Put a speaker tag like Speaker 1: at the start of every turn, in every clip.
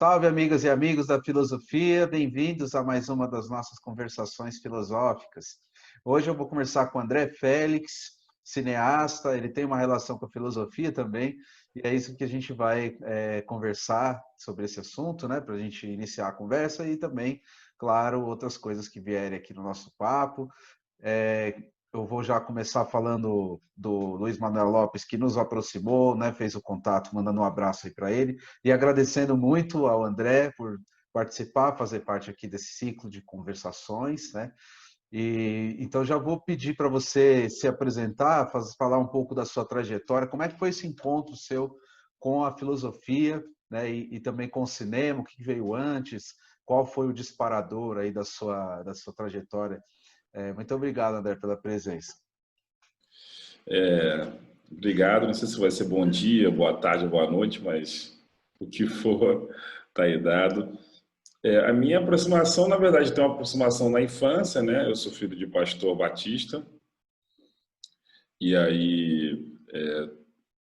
Speaker 1: Salve, amigas e amigos da filosofia, bem-vindos a mais uma das nossas conversações filosóficas. Hoje eu vou conversar com o André Félix, cineasta, ele tem uma relação com a filosofia também, e é isso que a gente vai conversar sobre esse assunto, né, para a gente iniciar a conversa e também, claro, outras coisas que vierem aqui no nosso papo. Eu vou já começar falando do Luiz Manuel Lopes, que nos aproximou, né, fez o contato, mandando um abraço aí para ele, e agradecendo muito ao André por participar, fazer parte aqui desse ciclo de conversações, né? E então já vou pedir para você se apresentar, falar um pouco da sua trajetória, como é que foi esse encontro seu com a filosofia, né, e também com o cinema, o que veio antes, qual foi o disparador aí da sua trajetória. Muito obrigado, André, pela presença.
Speaker 2: Obrigado, não sei se vai ser bom dia, boa tarde, boa noite, mas o que for está aí dado. A minha aproximação, na verdade, tem uma aproximação na infância, né? Eu sou filho de pastor batista, e aí,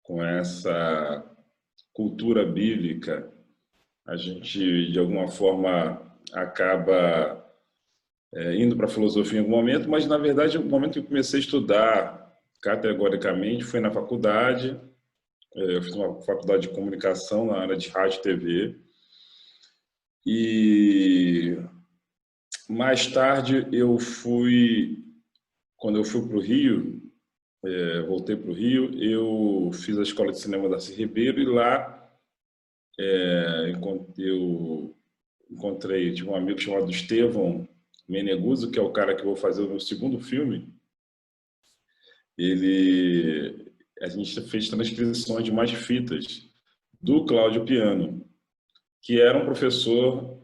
Speaker 2: com essa cultura bíblica, a gente, de alguma forma, acaba indo para a filosofia em algum momento, mas, na verdade, o momento que eu comecei a estudar categoricamente foi na faculdade. Eu fiz uma faculdade de comunicação na área de rádio e TV. E mais tarde quando eu fui para o Rio, voltei para o Rio, eu fiz a escola de cinema Darcy Ribeiro e lá eu tive um amigo chamado Estevão Meneguzzo, que é o cara que eu vou fazer o meu segundo filme. A gente fez transcrições de mais fitas do Cláudio Piano, que era um professor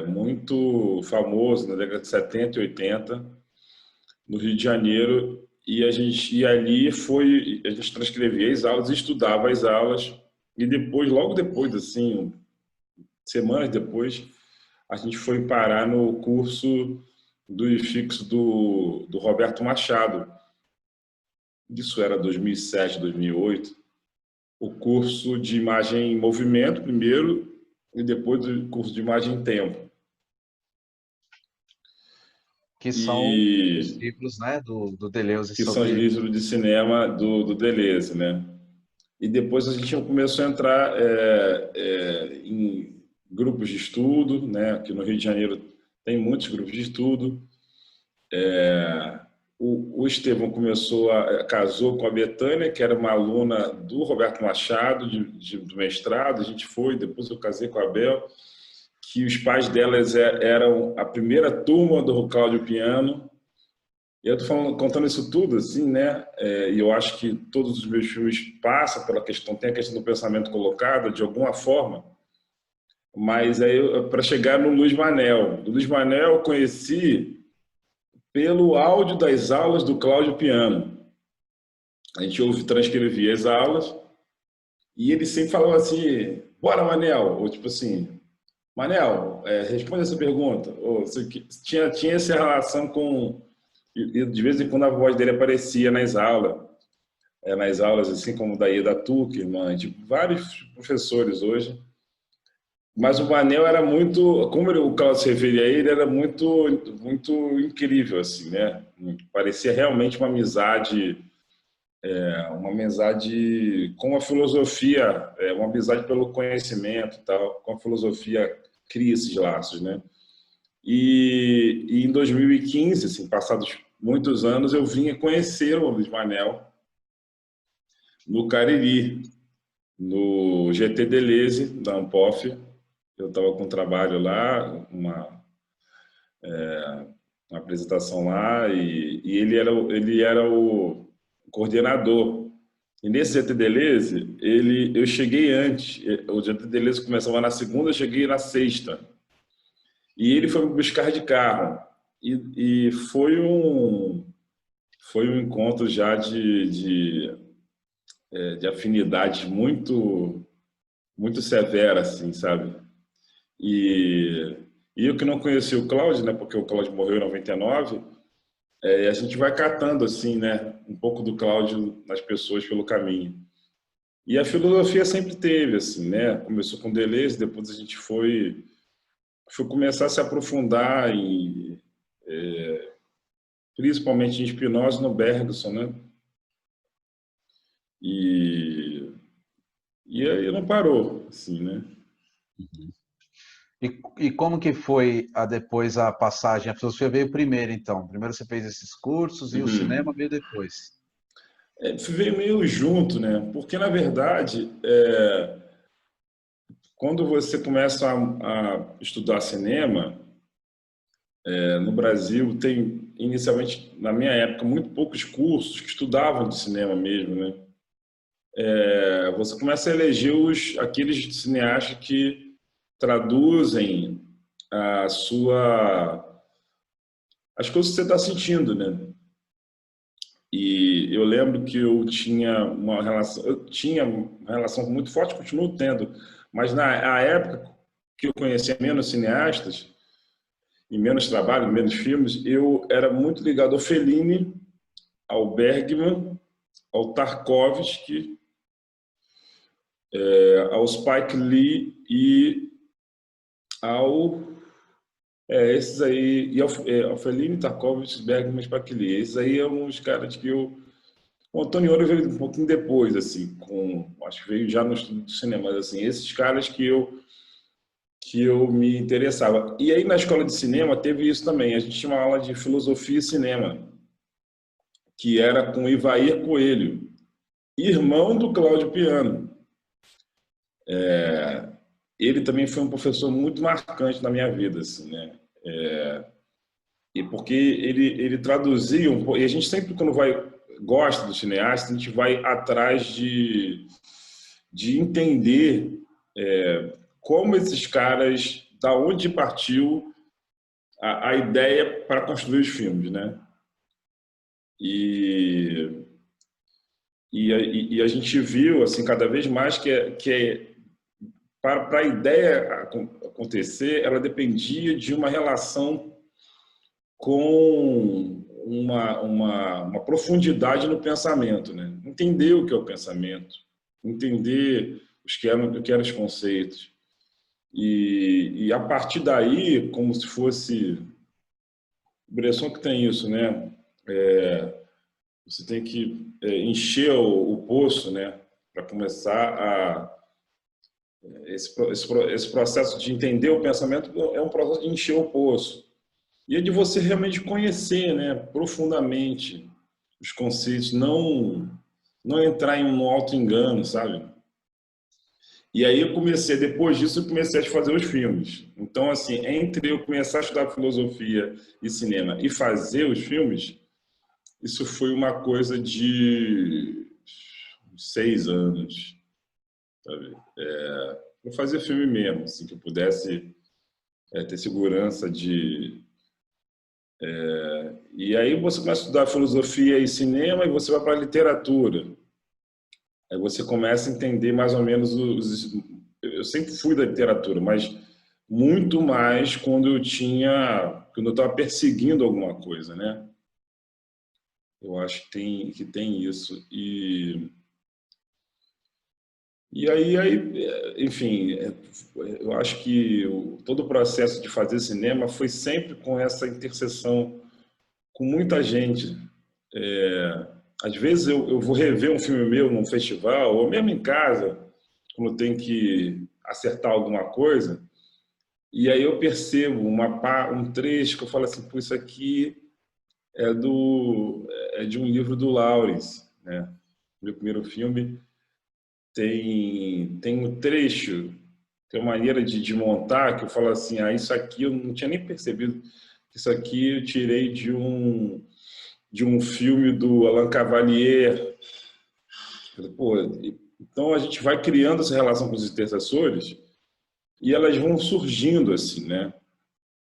Speaker 2: muito famoso na década de 70 e 80 no Rio de Janeiro, e a gente a gente transcrevia as aulas, estudava as aulas, e depois, logo depois, assim, semanas depois, a gente foi parar no curso do IFIX do Roberto Machado. Isso era 2007, 2008. O curso de imagem em movimento primeiro, e depois o curso de imagem em tempo.
Speaker 1: Que são os livros, né, do Deleuze
Speaker 2: Que são os
Speaker 1: sobre...
Speaker 2: livros de cinema do Deleuze, né? E depois a gente começou a entrar em grupos de estudo, né? Aqui no Rio de Janeiro tem muitos grupos de estudo. O Estevão casou com a Betânia, que era uma aluna do Roberto Machado, do mestrado. A gente foi, depois eu casei com a Bel, que os pais delas eram a primeira turma do Cláudio Piano. E eu estou contando isso tudo, assim, né? E eu acho que todos os meus filmes passam pela questão, tem a questão do pensamento colocado, de alguma forma. Mas aí, para chegar no Luiz Manel. Do Luiz Manel eu conheci pelo áudio das aulas do Cláudio Piano. A gente transcrevia as aulas e ele sempre falava assim: bora, Manel! Ou tipo assim, Manel, responde essa pergunta. Ou, tinha essa relação com... E de vez em quando a voz dele aparecia nas aulas, assim como da Ieda Tuckerman, de vários professores hoje. Mas o Manel era muito, como o Carlos se referia a ele, era muito, muito incrível, assim, né? Parecia realmente uma amizade com a filosofia, uma amizade pelo conhecimento e tal, com a filosofia cria esses laços, né? E em 2015, assim, passados muitos anos, eu vim conhecer o Luiz Manel no Cariri, no GT Deleuze, da Ampof. Eu estava com um trabalho lá, uma apresentação lá, e ele era o coordenador. E nesse GT Deleuze, eu cheguei antes. O GT Deleuze começava na segunda, eu cheguei na sexta. E ele foi me buscar de carro. E foi um encontro já de afinidade muito, muito severa, assim, sabe? E eu que não conheci o Cláudio, né? Porque o Cláudio morreu em 99, a gente vai catando, assim, né? Um pouco do Cláudio nas pessoas pelo caminho. E a filosofia sempre teve, assim, né? Começou com Deleuze, depois a gente foi começar a se aprofundar em, principalmente em Spinoza e no Bergson, né? E, e aí não parou, assim, né?
Speaker 1: E como que foi depois a passagem? A filosofia veio primeiro, então. Primeiro você fez esses cursos e o cinema
Speaker 2: Uhum.
Speaker 1: veio depois.
Speaker 2: Veio meio junto, né? Porque, na verdade, quando você começa a estudar cinema, no Brasil tem, inicialmente, na minha época, muito poucos cursos que estudavam de cinema mesmo, né? Você começa a eleger aqueles cineastas que traduzem a sua, as coisas que você está sentindo, né? E eu lembro que eu tinha uma relação muito forte, continuo tendo, mas na época que eu conhecia menos cineastas e menos trabalho, menos filmes, eu era muito ligado ao Fellini, ao Bergman, ao Tarkovsky, ao Spike Lee e ao esses aí, e ao Fellini, Tarkovsky, Bergman e Spike Lee. Esses aí eram os caras que eu. O Antônio Ouro veio um pouquinho depois, assim, acho que veio já no estudo do cinema, mas assim, esses caras que eu me interessava. E aí na escola de cinema teve isso também. A gente tinha uma aula de filosofia e cinema, que era com Ivair Coelho, irmão do Cláudio Piano. Ele também foi um professor muito marcante na minha vida, assim, né? E porque ele traduzia e a gente sempre quando gosta do cineasta, a gente vai atrás de entender como esses caras, da onde partiu a ideia para construir os filmes, né? E, e a gente viu assim cada vez mais para a ideia acontecer, ela dependia de uma relação com uma profundidade no pensamento, né? Entender o que é o pensamento, entender o que eram os conceitos. E a partir daí, como se fosse. Bresson que tem isso, né? Você tem que encher o poço, né? Para começar esse processo de entender o pensamento é um processo de encher o poço. E é de você realmente conhecer, né, profundamente os conceitos, não entrar em um auto-engano, sabe? E aí depois disso, eu comecei a fazer os filmes. Então, assim, entre eu começar a estudar filosofia e cinema e fazer os filmes, isso foi uma coisa de 6 anos, sabe? Eu fazia filme mesmo, assim, que eu pudesse ter segurança de. E aí você começa a estudar filosofia e cinema e você vai para a literatura. Aí você começa a entender mais ou menos Eu sempre fui da literatura, mas muito mais quando eu estava perseguindo alguma coisa, né? Eu acho que tem isso. Enfim, eu acho que todo o processo de fazer cinema foi sempre com essa interseção com muita gente. Às vezes eu vou rever um filme meu num festival, ou mesmo em casa, quando tem que acertar alguma coisa, e aí eu percebo um trecho que eu falo assim, pô, isso aqui é de um livro do Lawrence, né? Meu primeiro filme tem um trecho, tem uma maneira de montar que eu falo assim, isso aqui eu não tinha nem percebido, isso aqui eu tirei de um filme do Alain Cavalier. Pô, então a gente vai criando essa relação com os intercessores e elas vão surgindo assim, né?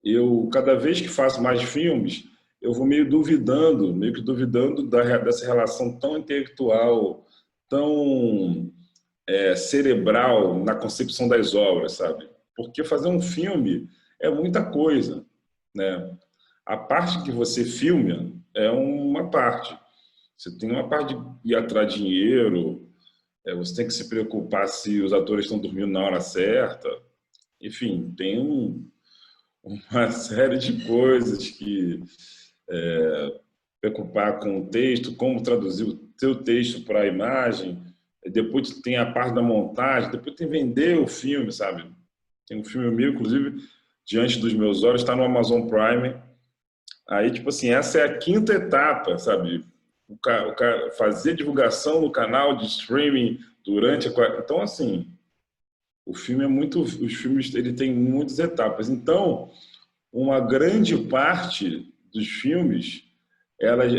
Speaker 2: Eu cada vez que faço mais filmes, eu vou meio que duvidando dessa relação tão intelectual, tão cerebral na concepção das obras, sabe? Porque fazer um filme é muita coisa, né? A parte que você filma é uma parte. Você tem uma parte de ir atrás de dinheiro, Você tem que se preocupar se os atores estão dormindo na hora certa. Enfim, tem uma série de coisas que preocupar com o texto, como traduzir o teu texto para a imagem. Depois tem a parte da montagem, depois tem vender o filme, sabe? Tem um filme meu, inclusive, Diante dos Meus Olhos, está no Amazon Prime. Aí, tipo assim, essa é a quinta etapa, sabe? O cara fazer divulgação no canal de streaming durante a... Então, assim, o filme é muito... Os filmes, ele tem muitas etapas. Então, uma grande parte dos filmes, elas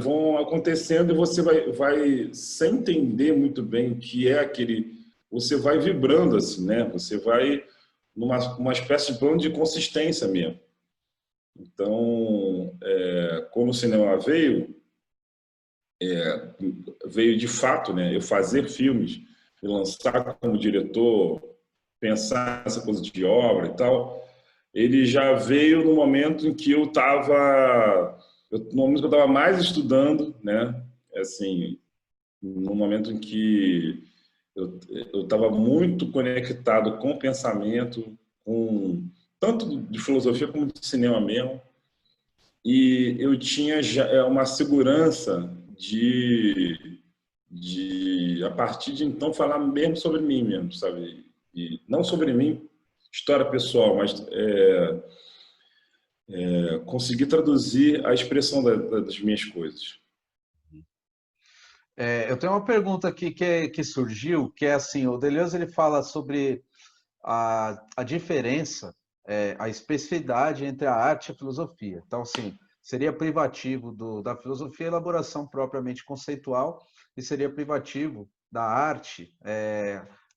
Speaker 2: vão acontecendo e você vai sem entender muito bem o que é aquele... Você vai vibrando, assim, né? Você vai numa espécie de plano de consistência mesmo. Então, quando o cinema veio de fato, né, eu fazer filmes, me lançar como diretor, pensar nessa coisa de obra e tal, ele já veio no momento em que no momento que eu estava mais estudando, né, assim, no momento em que eu estava muito conectado com o pensamento, tanto de filosofia como de cinema mesmo, e eu tinha já uma segurança a partir de então, falar mesmo sobre mim mesmo, sabe? E não sobre mim, história pessoal, mas conseguir traduzir a expressão das minhas coisas.
Speaker 1: Eu tenho uma pergunta aqui que surgiu, que é assim, o Deleuze ele fala sobre a diferença, a especificidade entre a arte e a filosofia. Então, assim, seria privativo da filosofia a elaboração propriamente conceitual e seria privativo da arte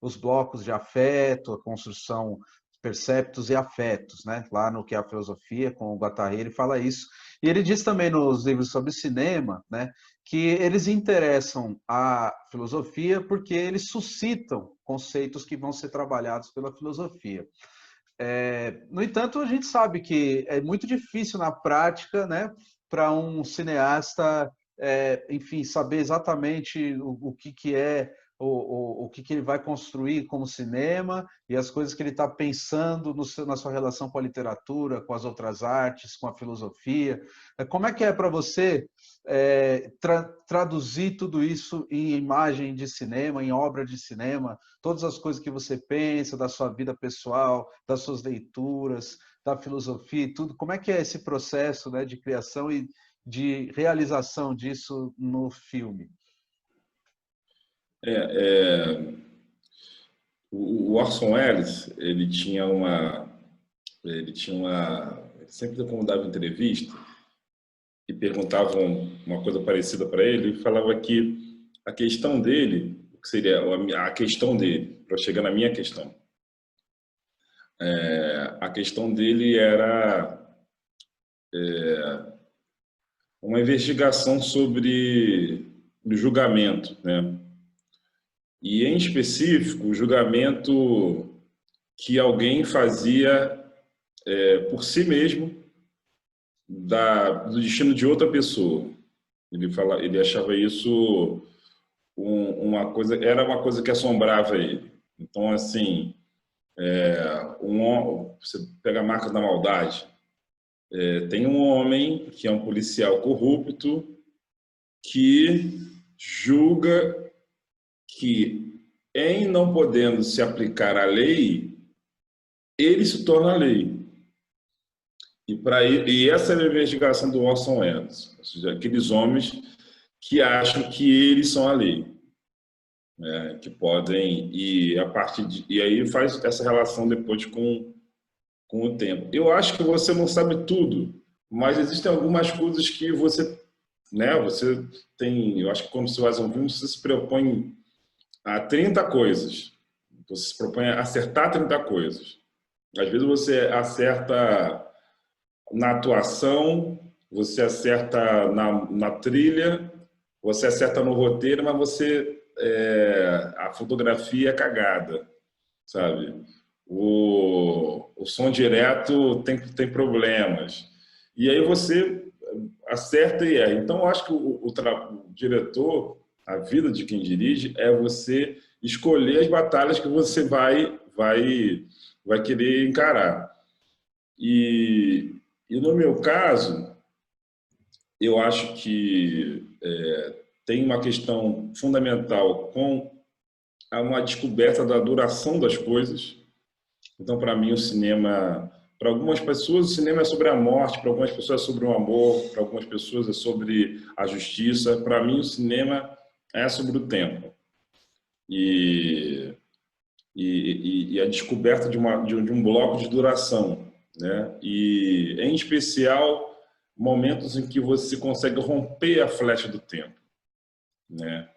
Speaker 1: os blocos de afeto, a construção perceptos e afetos, né? Lá no que é a filosofia, com o Guattari, ele fala isso. E ele diz também nos livros sobre cinema, né, que eles interessam à filosofia porque eles suscitam conceitos que vão ser trabalhados pela filosofia. No entanto, a gente sabe que é muito difícil na prática, né, para um cineasta, enfim, saber exatamente o que é o que ele vai construir como cinema e as coisas que ele está pensando na sua relação com a literatura, com as outras artes, com a filosofia. Como é que é para você traduzir tudo isso em imagem de cinema, em obra de cinema, todas as coisas que você pensa da sua vida pessoal, das suas leituras, da filosofia e tudo? Como é que é esse processo, né, de criação e de realização disso no filme?
Speaker 2: O Orson Welles, ele sempre quando dava entrevista e perguntavam uma coisa parecida para ele, ele falava que a questão dele, o que seria a questão dele, para chegar na minha questão, a questão dele era uma investigação sobre o julgamento, né? E, em específico, o julgamento que alguém fazia por si mesmo do destino de outra pessoa. Ele achava isso era uma coisa que assombrava ele. Então, assim, você pega a marca da maldade. Tem um homem que é um policial corrupto que julga que, em não podendo se aplicar a lei, ele se torna a lei. E essa é a investigação do Orson Welles, ou seja, aqueles homens que acham que eles são a lei, né, que podem e aí faz essa relação depois com o tempo. Eu acho que você não sabe tudo, mas existem algumas coisas que você, né, você tem. Eu acho que quando você faz um filme, você se propõe a 30 coisas. Você se propõe a acertar 30 coisas. Às vezes você acerta na atuação, você acerta na trilha, você acerta no roteiro, mas a fotografia é cagada, sabe? O som direto tem problemas. E aí você acerta e erra. Então, eu acho que o diretor, a vida de quem dirige é você escolher as batalhas que você vai querer encarar. E no meu caso, eu acho que tem uma questão fundamental com uma descoberta da duração das coisas. Então, para mim, o cinema... Para algumas pessoas, o cinema é sobre a morte, para algumas pessoas é sobre o amor, para algumas pessoas é sobre a justiça. Para mim, o cinema é sobre o tempo. E a descoberta de um bloco de duração, né? E, em especial, momentos em que você consegue romper a flecha do tempo, né?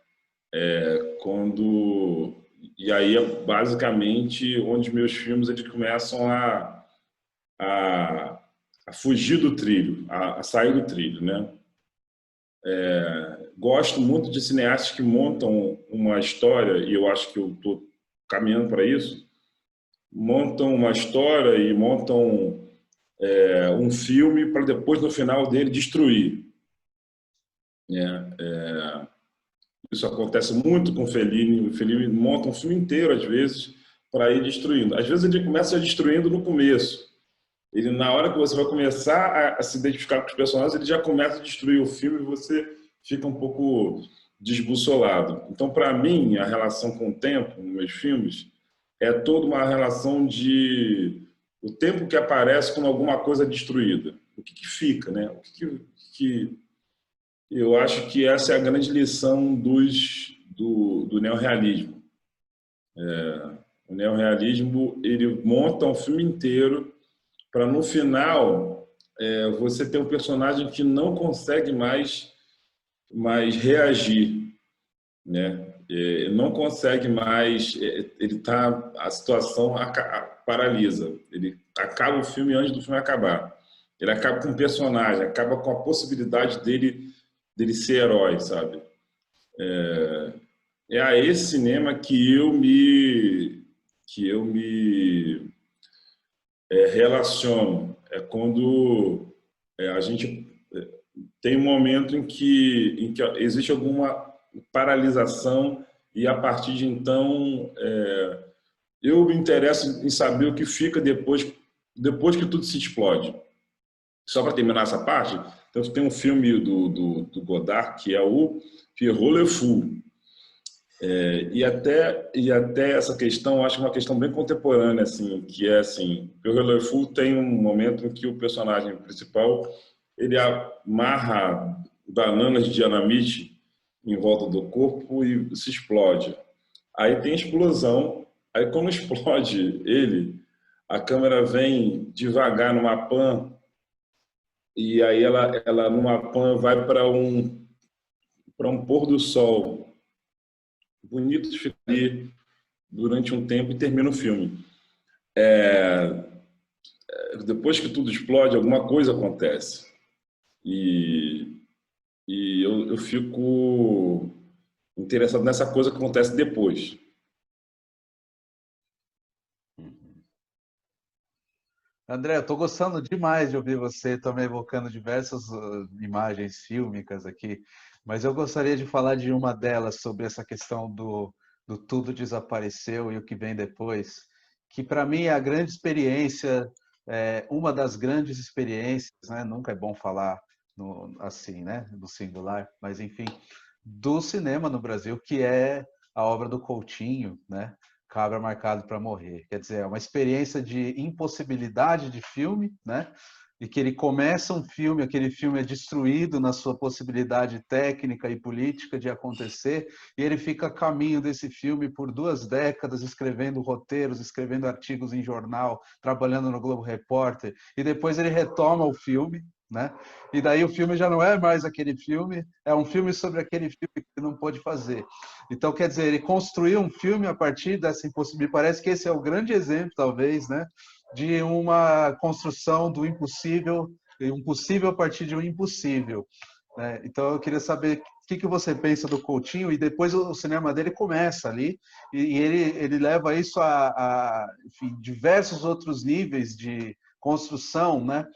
Speaker 2: E aí é basicamente onde meus filmes eles começam a fugir do trilho, a sair do trilho, né? Gosto muito de cineastas que montam uma história, e eu acho que eu estou caminhando para isso, montam uma história e montam um filme para depois, no final dele, destruir, né? Isso acontece muito com o Fellini. O Fellini monta um filme inteiro, às vezes, para ir destruindo. Às vezes ele começa destruindo no começo. Ele, na hora que você vai começar a se identificar com os personagens, ele já começa a destruir o filme e você fica um pouco desbussolado. Então, para mim, a relação com o tempo, nos meus filmes, é toda uma relação de o tempo que aparece quando alguma coisa é destruída. O que fica, né? Eu acho que essa é a grande lição do neorrealismo. O neorrealismo, ele monta um filme inteiro para, no final, você ter um personagem que não consegue mais reagir, né? Não consegue mais, a situação paralisa. Ele acaba o filme antes do filme acabar. Ele acaba com o personagem, acaba com a possibilidade dele ser herói, sabe? É a esse cinema que eu me relaciono. É quando a gente tem um momento em que existe alguma paralisação e, a partir de então, eu me interesso em saber o que fica depois que tudo se explode. Só para terminar essa parte, então, tem um filme do Godard, que é o Pierrot Le Fou. E até essa questão, acho que é uma questão bem contemporânea, assim, que é assim, Pierrot Le Fou tem um momento em que o personagem principal ele amarra bananas de dinamite em volta do corpo e se explode. Aí tem explosão, aí quando explode ele, a câmera vem devagar numa pan e aí ela numa pan vai para um pôr do sol bonito, de ficar ali durante um tempo e termina o filme. Depois que tudo explode, alguma coisa acontece. E eu fico interessado nessa coisa que acontece depois.
Speaker 1: André, eu estou gostando demais de ouvir você, também evocando diversas imagens fílmicas aqui, mas eu gostaria de falar de uma delas, sobre essa questão do tudo desapareceu e o que vem depois, que para mim é a grande experiência, uma das grandes experiências, né? Nunca é bom falar assim, né? No singular, mas enfim, do cinema no Brasil, que é a obra do Coutinho, né? Cabra Marcado para Morrer. Quer dizer, é uma experiência de impossibilidade de filme, né? E que ele começa um filme, aquele filme é destruído na sua possibilidade técnica e política de acontecer, e ele fica a caminho desse filme por 2 décadas, escrevendo roteiros, escrevendo artigos em jornal, trabalhando no Globo Repórter, e depois ele retoma o filme, né? E daí o filme já não é mais aquele filme, é um filme sobre aquele filme que ele não pôde fazer. Então, quer dizer, ele construiu um filme a partir dessa impossibilidade. Me parece que esse é o grande exemplo, talvez, né, de uma construção do impossível, um possível a partir de um impossível. Né? Então, eu queria saber o que você pensa do Coutinho, e depois o cinema dele começa ali, e ele leva isso enfim, diversos outros níveis de construção, né?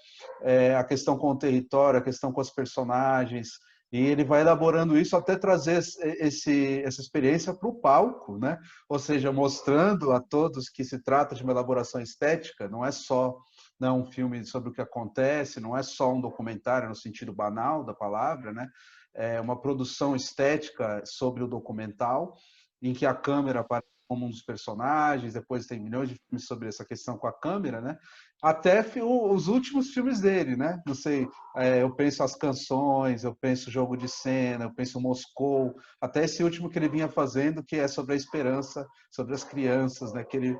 Speaker 1: A questão com o território, a questão com os personagens, E ele vai elaborando isso até trazer essa experiência para o palco, né? Ou seja, mostrando a todos que se trata de uma elaboração estética, não é só, né, um filme sobre o que acontece, não é só um documentário no sentido banal da palavra, né? É uma produção estética sobre o documental, em que a câmera aparece como um dos personagens, depois tem milhões de filmes sobre essa questão com a câmera, né? Até os últimos filmes dele, né? Não sei, eu penso as canções, eu penso o jogo de cena, eu penso Moscou, até esse último que ele vinha fazendo, que é sobre a esperança, sobre as crianças, né? Que ele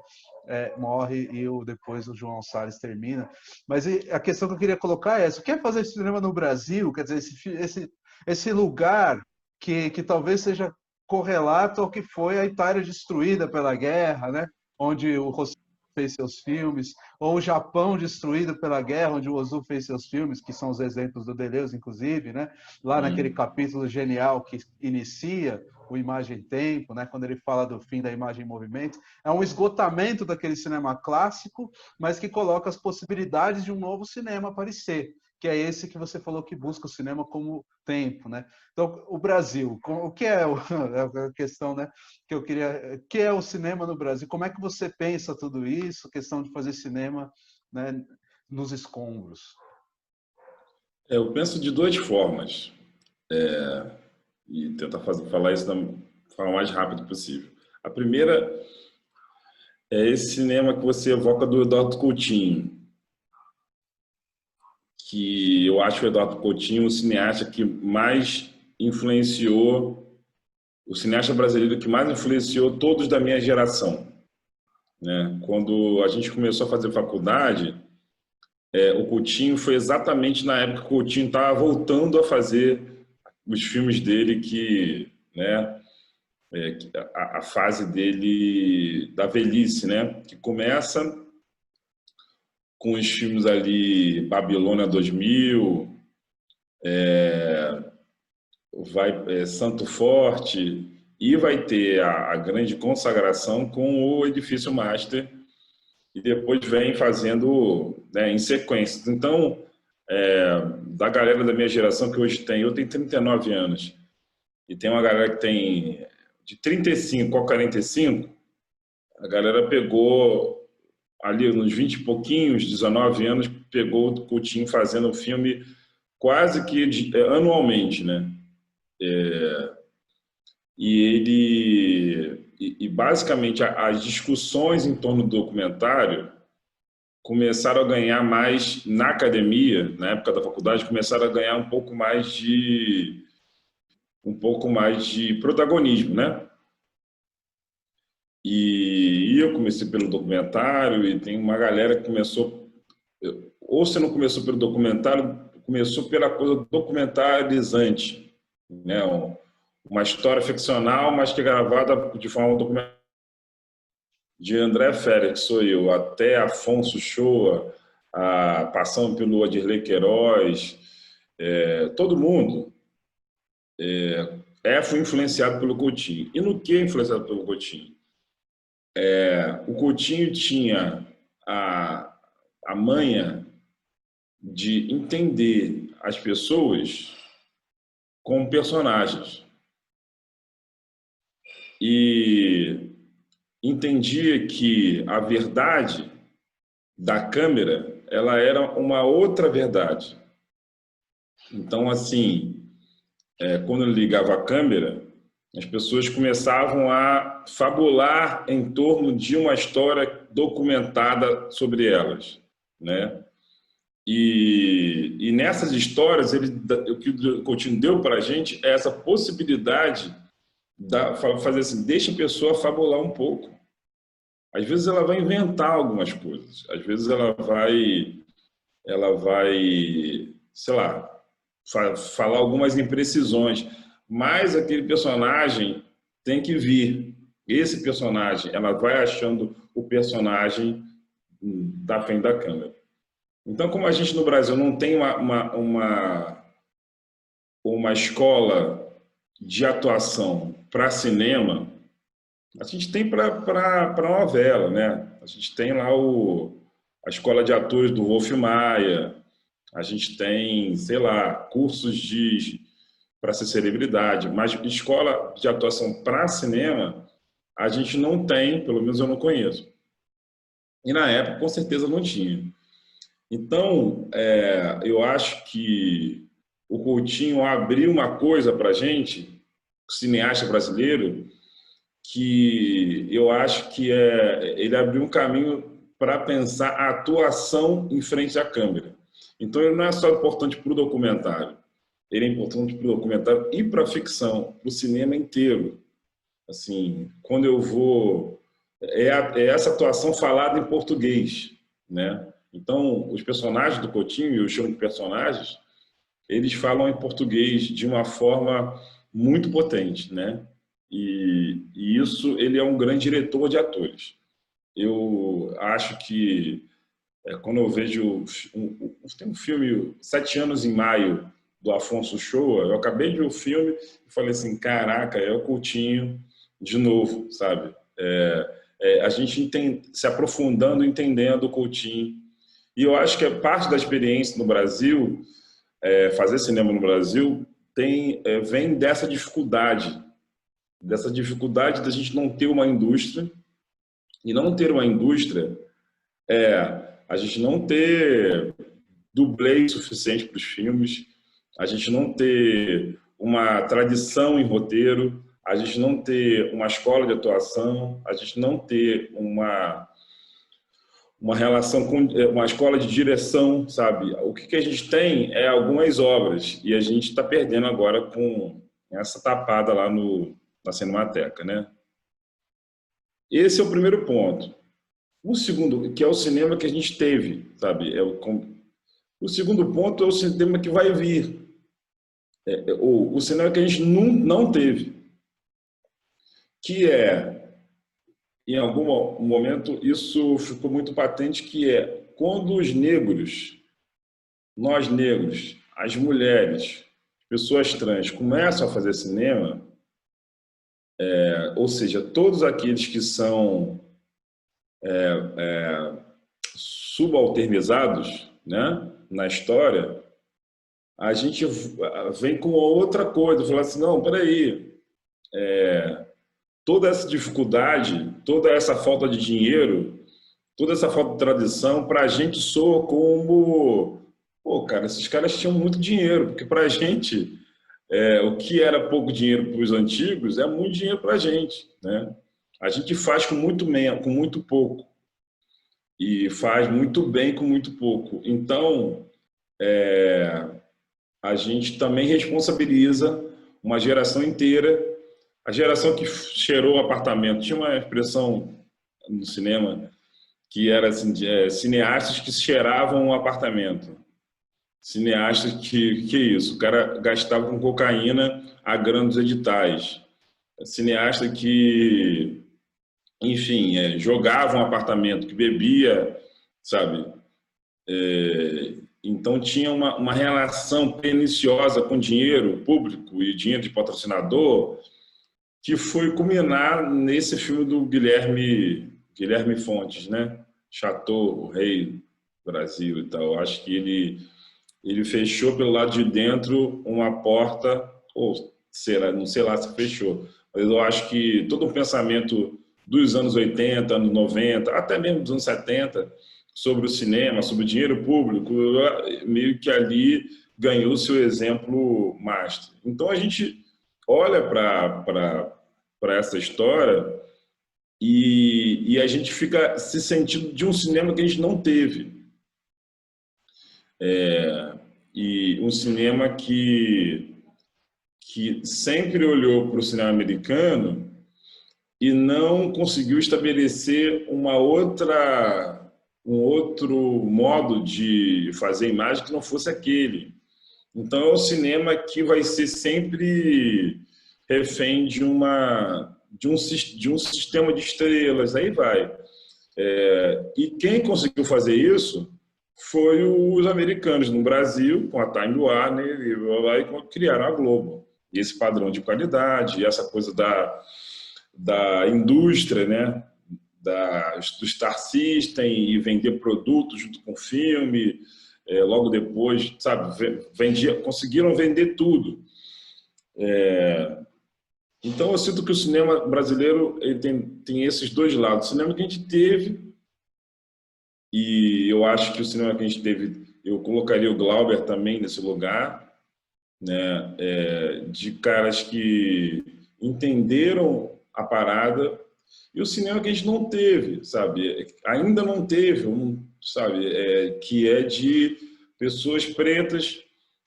Speaker 1: morre e depois o João Salles termina. Mas a questão que eu queria colocar é essa: o que é fazer cinema no Brasil? Quer dizer, esse lugar que talvez seja correlato ao que foi a Itália destruída pela guerra, né? Onde o Rossellini fez seus filmes, ou o Japão destruído pela guerra, onde o Ozu fez seus filmes, que são os exemplos do Deleuze, inclusive, né? Lá naquele capítulo genial que inicia o Imagem e Tempo, né? Quando ele fala do fim da imagem em movimento, é um esgotamento daquele cinema clássico, mas que coloca as possibilidades de um novo cinema aparecer, que é esse que você falou que busca o cinema como tempo, né? Então, o Brasil, o que é a questão, né, que eu queria, que é o cinema no Brasil? Como é que você pensa tudo isso, questão de fazer cinema, né, nos escombros?
Speaker 2: Eu penso de duas formas, e tentar falar isso da forma mais rápida possível. A primeira é esse cinema que você evoca do Eduardo Coutinho, que eu acho o Eduardo Coutinho o cineasta que mais influenciou, o cineasta brasileiro que mais influenciou todos da minha geração, né? Quando a gente começou a fazer faculdade, o Coutinho foi exatamente na época que o Coutinho estava voltando a fazer os filmes dele que, né, a fase dele da velhice, né, que começa com os filmes ali Babilônia 2000, Santo Forte, e vai ter a grande consagração com o Edifício Master, e depois vem fazendo, né, em sequência. Então, da galera da minha geração que hoje tem, eu tenho 39 anos, e tem uma galera que tem de 35 a 45, a galera pegou ali nos 20 e pouquinhos, 19 anos, pegou o Coutinho fazendo um filme quase que anualmente, né? E basicamente as discussões em torno do documentário começaram a ganhar mais na academia, na época da faculdade, começaram a ganhar um pouco mais de protagonismo, né? E eu comecei pelo documentário e tem uma galera que começou, ou se não começou pelo documentário, começou pela coisa documentarizante, né? Uma história ficcional, mas que é gravada de forma documental. De André Félix, sou eu, até Afonso Shoa, passando pelo Adirley Queiroz, todo mundo foi influenciado pelo Coutinho. E no que é influenciado pelo Coutinho? O Coutinho tinha a manha de entender as pessoas como personagens. E entendia que a verdade da câmera, ela era uma outra verdade. Então, assim, quando ele ligava a câmera, as pessoas começavam a fabular em torno de uma história documentada sobre elas, né? E nessas histórias, o que o Coutinho deu para a gente é essa possibilidade de fazer assim, deixa a pessoa fabular um pouco. Às vezes ela vai inventar algumas coisas, às vezes ela vai, sei lá, falar algumas imprecisões, mas aquele personagem tem que vir. Esse personagem, ela vai achando o personagem da frente da câmera. Então, como a gente no Brasil não tem uma escola de atuação para cinema, a gente tem para novela, né? A gente tem lá a escola de atores do Wolf Maia, a gente tem, sei lá, cursos para ser celebridade, mas escola de atuação para cinema a gente não tem, pelo menos eu não conheço. E na época, com certeza, não tinha. Então, eu acho que o Coutinho abriu uma coisa para a gente, cineasta brasileiro, que eu acho que ele abriu um caminho para pensar a atuação em frente à câmera. Então, ele não é só importante para o documentário, ele é importante para o documentário e para a ficção, para o cinema inteiro. Assim, quando eu vou... É essa atuação falada em português, né? Então, os personagens do Coutinho, eu chamo de personagens, eles falam em português de uma forma muito potente, né? E isso, ele é um grande diretor de atores. Eu acho que, quando eu vejo... tem um filme, 7 anos em Maio, do Afonso Shoa, eu acabei de ver o filme e falei assim, caraca, é o Coutinho de novo, sabe? A gente se aprofundando, entendendo o Coutinho. E eu acho que parte da experiência no Brasil, fazer cinema no Brasil, vem dessa dificuldade da gente não ter uma indústria, e não ter uma indústria a gente não ter dublê suficiente para os filmes, a gente não ter uma tradição em roteiro, a gente não ter uma escola de atuação, a gente não ter uma relação com uma escola de direção, sabe? O que a gente tem é algumas obras e a gente está perdendo agora com essa tapada lá na Cinemateca, né? Esse é o primeiro ponto. O segundo, que é o cinema que a gente teve, sabe? O segundo ponto é o cinema que vai vir. O cinema que a gente não teve, que em algum momento, isso ficou muito patente, que quando os negros, nós negros, as mulheres, pessoas trans, começam a fazer cinema, ou seja, todos aqueles que são subalternizados, né, na história, a gente vem com outra coisa, falar assim, não, peraí, toda essa dificuldade, toda essa falta de dinheiro, toda essa falta de tradição, para a gente soa como... Pô, cara, esses caras tinham muito dinheiro, porque para a gente, o que era pouco dinheiro para os antigos, é muito dinheiro para a gente, né? A gente faz com muito pouco. E faz muito bem com muito pouco. Então, a gente também responsabiliza uma geração inteira. A geração que cheirou o apartamento. Tinha uma expressão no cinema que era assim, cineastas que cheiravam o apartamento. Cineastas que isso, o cara gastava com cocaína a grana dos editais. Cineasta que, enfim, jogava um apartamento, que bebia, sabe? Então tinha uma relação perniciosa com dinheiro público e dinheiro de patrocinador, que foi culminar nesse filme do Guilherme Fontes, né? Chateau, o Rei do Brasil e tal. Acho que ele fechou pelo lado de dentro uma porta, ou será, não sei lá se fechou, mas eu acho que todo um pensamento dos anos 80, anos 90, até mesmo dos anos 70, sobre o cinema, sobre o dinheiro público, meio que ali ganhou seu exemplo master. Então a gente olha para essa história e a gente fica se sentindo de um cinema que a gente não teve. E um cinema que sempre olhou para o cinema americano e não conseguiu estabelecer um outro modo de fazer imagem que não fosse aquele. Então é um cinema que vai ser sempre refém de um sistema de estrelas, aí vai. E quem conseguiu fazer isso foi os americanos no Brasil, com a Time Warner, e criaram a Globo. E esse padrão de qualidade, essa coisa da indústria, né? Do Star System, e vender produtos junto com o filme, logo depois, sabe, conseguiram vender tudo. Então, eu sinto que o cinema brasileiro ele tem esses dois lados. O cinema que a gente teve, e eu acho que o cinema que a gente teve, eu colocaria o Glauber também nesse lugar, né? De caras que entenderam a parada, e o cinema que a gente não teve, sabe? Ainda não teve, sabe? Que é de pessoas pretas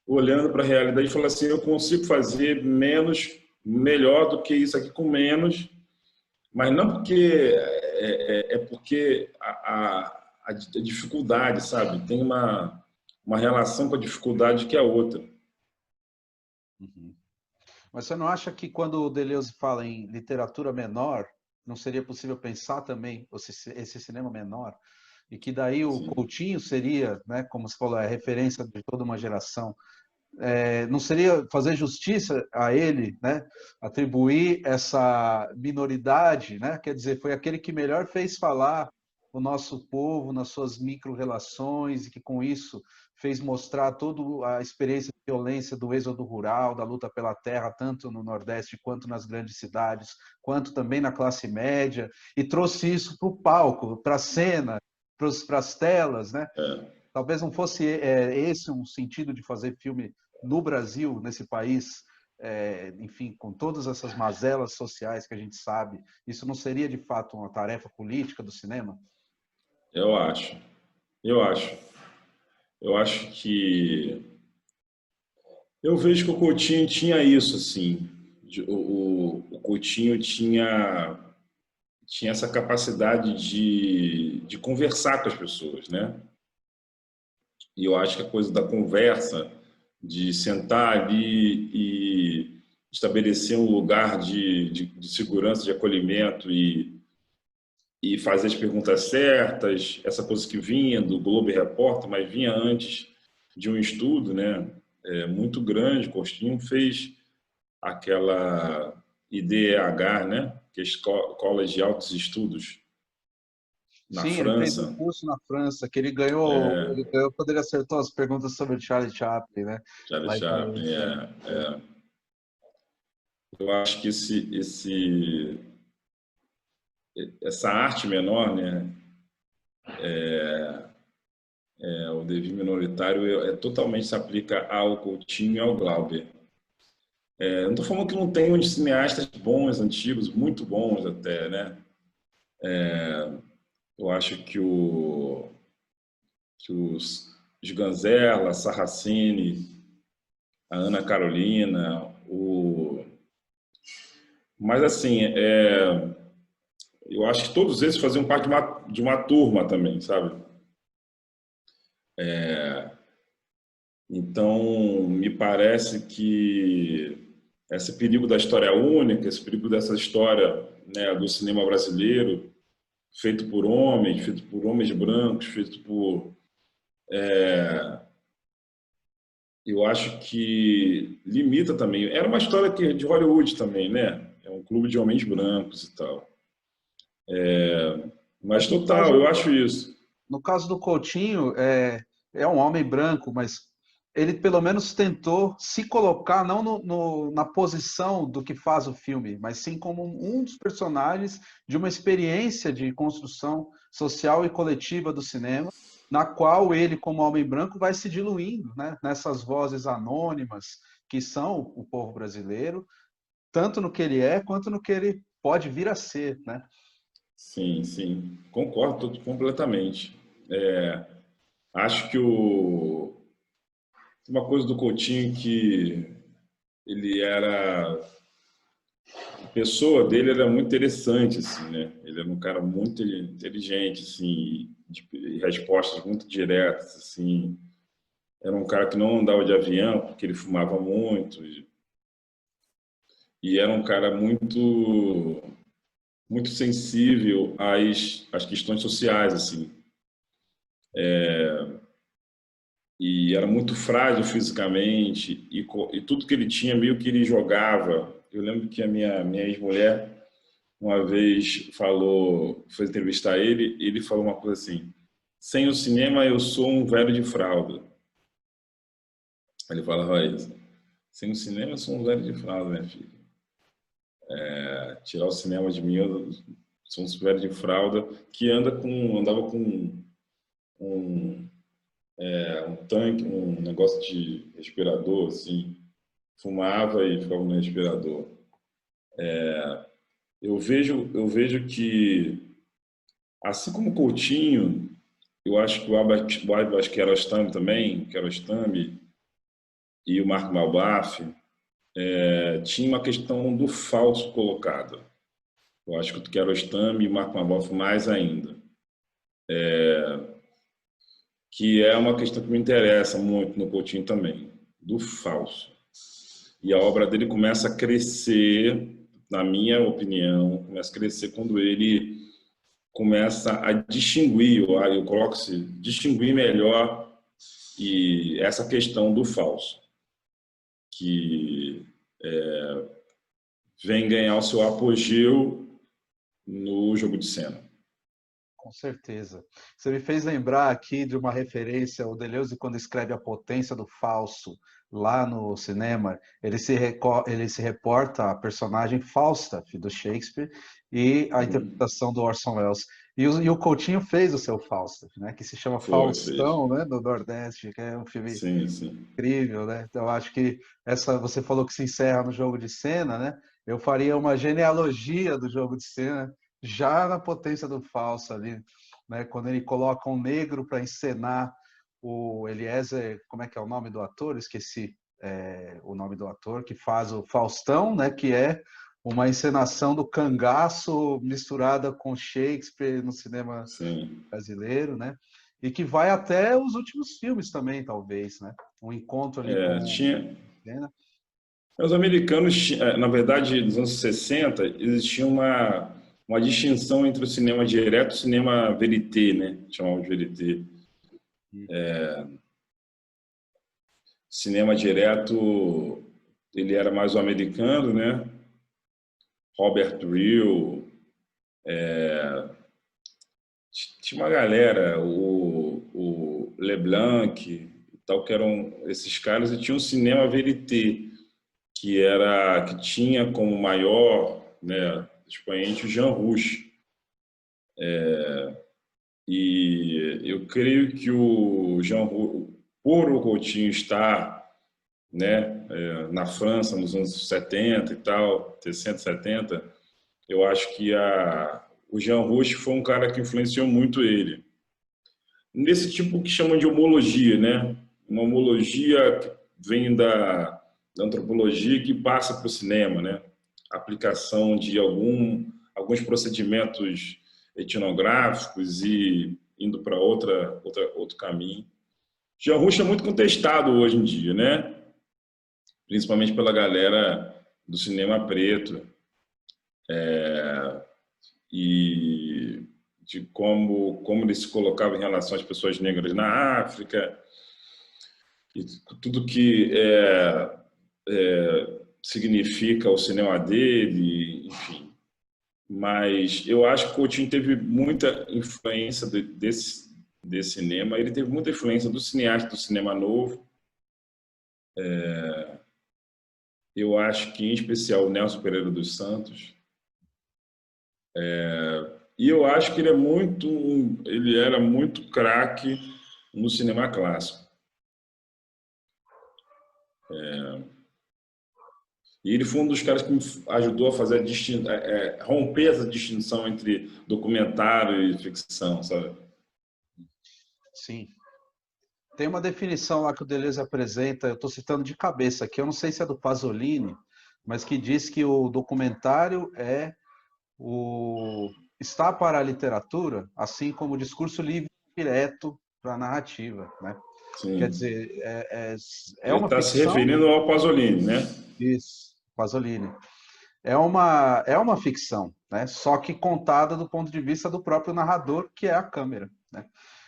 Speaker 2: olhando para a realidade e falando assim, eu consigo fazer menos, melhor do que isso aqui com menos, mas não porque porque a dificuldade, sabe? Tem uma relação com a dificuldade que é outra.
Speaker 1: Uhum. Mas você não acha que quando o Deleuze fala em literatura menor, não seria possível pensar também esse cinema menor? E que daí o
Speaker 2: Sim.
Speaker 1: Coutinho seria, né, como você falou, a referência de toda uma geração. Não seria fazer justiça a ele, né, atribuir essa minoridade, né, quer dizer, foi aquele que melhor fez falar o nosso povo nas suas micro-relações e que com isso fez mostrar toda a experiência de violência do êxodo rural, da luta pela terra, tanto no Nordeste quanto nas grandes cidades, quanto também na classe média, e trouxe isso para o palco, para a cena, para as telas, né? Talvez não fosse esse um sentido de fazer filme no Brasil, nesse país, enfim, com todas essas mazelas sociais que a gente sabe. Isso não seria, de fato, uma tarefa política do cinema?
Speaker 2: Eu acho. Eu acho. Eu acho que... Eu vejo que o Coutinho tinha isso, assim. O Coutinho tinha essa capacidade de conversar com as pessoas, né? E eu acho que a coisa da conversa, de sentar ali e estabelecer um lugar de segurança, de acolhimento e fazer as perguntas certas, essa coisa que vinha do Globo Repórter, mas vinha antes de um estudo, né, muito grande. Coutinho fez aquela IDEH, né, que é Escola de Altos Estudos na
Speaker 1: Sim, ele fez um
Speaker 2: França.
Speaker 1: curso na França, que ele ganhou quando ele acertou as perguntas sobre o Charlie Chaplin, né?
Speaker 2: Charlie
Speaker 1: Lá em
Speaker 2: Chaplin,
Speaker 1: Paris.
Speaker 2: Eu acho que essa arte menor, né, o devir minoritário, totalmente se aplica ao Coutinho e ao Glauber. Não estou falando que não tem cineastas bons, antigos, muito bons até, né? Eu acho que os Ganzella, Sarracini, a Ana Carolina, mas assim, eu acho que todos esses faziam parte de uma turma também, sabe? Então, me parece que esse perigo da história única, esse perigo dessa história, né, do cinema brasileiro, feito por homens brancos, feito por... eu acho que limita também. Era uma história de Hollywood também, né? É um clube de homens brancos e tal. Mas
Speaker 1: Mas
Speaker 2: total, eu acho isso.
Speaker 1: no caso do Coutinho, é um homem branco, mas ele pelo menos tentou se colocar não na posição do que faz o filme, mas sim como um dos personagens de uma experiência de construção social e coletiva do cinema, na qual ele, como homem branco, vai se diluindo, né, nessas vozes anônimas que são o povo brasileiro, tanto no que ele é quanto no que ele pode vir a ser, né?
Speaker 2: Sim, sim. Concordo completamente. Acho que uma coisa do Coutinho que ele era... A pessoa dele era muito interessante, assim, né? Ele era um cara muito inteligente, assim, de respostas muito diretas, assim. Era um cara que não andava de avião porque ele fumava muito e era um cara muito sensível às questões sociais, assim. E era muito frágil fisicamente e tudo que ele tinha meio que ele jogava. Eu lembro que a minha ex-mulher uma vez foi entrevistar ele falou uma coisa assim: sem o cinema eu sou um velho de fralda. Ele falava isso. Sem o cinema, eu sou um velho de fralda, né, filho? Tirar o cinema de mim, eu sou um velho de fralda que andava com um, um tanque, um negócio de respirador, assim, fumava e ficava no respirador. Eu vejo que, assim como o Coutinho, eu acho que o Abbas Kiarostami também, Kiarostami e o Marco Malbaf, tinha uma questão do falso colocado. Eu acho que o Kiarostami e o Marco Malbaf mais ainda. Que é uma questão que me interessa muito no Coutinho também, do falso. E a obra dele começa a crescer, na minha opinião, começa a crescer quando ele começa a distinguir, eu coloco-se, distinguir melhor e essa questão do falso, que vem ganhar o seu apogeu no jogo de cena.
Speaker 1: Com certeza. Você me fez lembrar aqui de uma referência, o Deleuze, quando escreve A Potência do Falso, lá no cinema, ele se reporta a personagem Falstaff, do Shakespeare, e a interpretação do Orson Welles. E o Coutinho fez o seu Falstaff, né, que se chama
Speaker 2: Fez.
Speaker 1: Faustão, né, do Nordeste, que é um filme
Speaker 2: Sim, sim.
Speaker 1: incrível, né? Então, eu acho que você falou que se encerra no jogo de cena, né? Eu faria uma genealogia do jogo de cena já na Potência do Falso ali, né? Quando ele coloca um negro para encenar o Eliezer, como é que é o nome do ator? Esqueci o nome do ator que faz o Faustão, né? Que é uma encenação do cangaço misturada com Shakespeare no cinema
Speaker 2: Sim.
Speaker 1: brasileiro, né? E que vai até os últimos filmes também, talvez, né? Um encontro ali com
Speaker 2: Tinha,
Speaker 1: Senna.
Speaker 2: os americanos, na verdade, nos anos 60, existia uma distinção entre o cinema direto e o cinema verité, né? Chamavam de verité. Cinema direto, ele era mais o americano, né? Robert Reel, tinha uma galera, o LeBlanc e tal, que eram esses caras, e tinha um cinema verité, que tinha como maior, né, expoente o Jean Rouch. E eu creio que o Jean Rouch, por o Coutinho estar, né, na França nos anos 70 e tal, 60, 70, eu acho que o Jean Rouch foi um cara que influenciou muito ele. Nesse tipo que chamam de homologia, né? Uma homologia que vem da antropologia que passa para o cinema, né? Aplicação de alguns procedimentos etnográficos e indo para outro caminho. Jean Rouch é muito contestado hoje em dia, né? Principalmente pela galera do cinema preto e de como ele se colocava em relação às pessoas negras na África e tudo que significa o cinema dele, enfim. Mas eu acho que o Coutinho teve muita influência desse cinema, ele teve muita influência do cineasta do cinema novo. Eu acho que, em especial, o Nelson Pereira dos Santos. E eu acho que ele era muito craque no cinema clássico. E ele foi um dos caras que me ajudou a fazer romper essa distinção entre documentário e ficção, sabe?
Speaker 1: Sim. Tem uma definição lá que o Deleuze apresenta, eu estou citando de cabeça aqui, eu não sei se é do Pasolini, mas que diz que o documentário está para a literatura, assim como o discurso livre e direto para a narrativa, né? Quer
Speaker 2: Sim.
Speaker 1: dizer, é
Speaker 2: Ele
Speaker 1: uma
Speaker 2: está se
Speaker 1: ficção,
Speaker 2: referindo ao Pasolini, né?
Speaker 1: isso, Pasolini. É uma ficção, né? Só que contada do ponto de vista do próprio narrador, que é a câmera, né?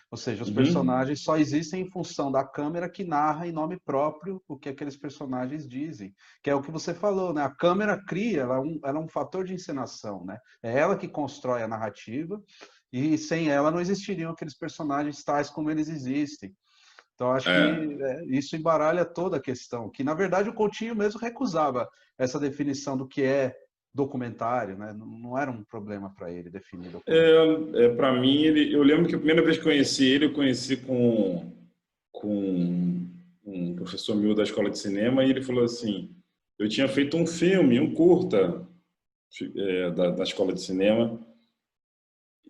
Speaker 1: Ou seja, os
Speaker 2: Uhum.
Speaker 1: personagens só existem em função da câmera que narra em nome próprio o que aqueles personagens dizem, que é o que você falou, né? A câmera cria, ela é um fator de encenação, né? É ela que constrói a narrativa e sem ela não existiriam aqueles personagens tais como eles existem. Então, acho que isso embaralha toda a questão, que, na verdade, o Coutinho mesmo recusava essa definição do que é documentário, né? Não era um problema para ele definir documentário.
Speaker 2: Para mim, eu lembro que a primeira vez que conheci ele, eu conheci com um professor meu da escola de cinema, e ele falou assim, eu tinha feito um filme, um curta da escola de cinema,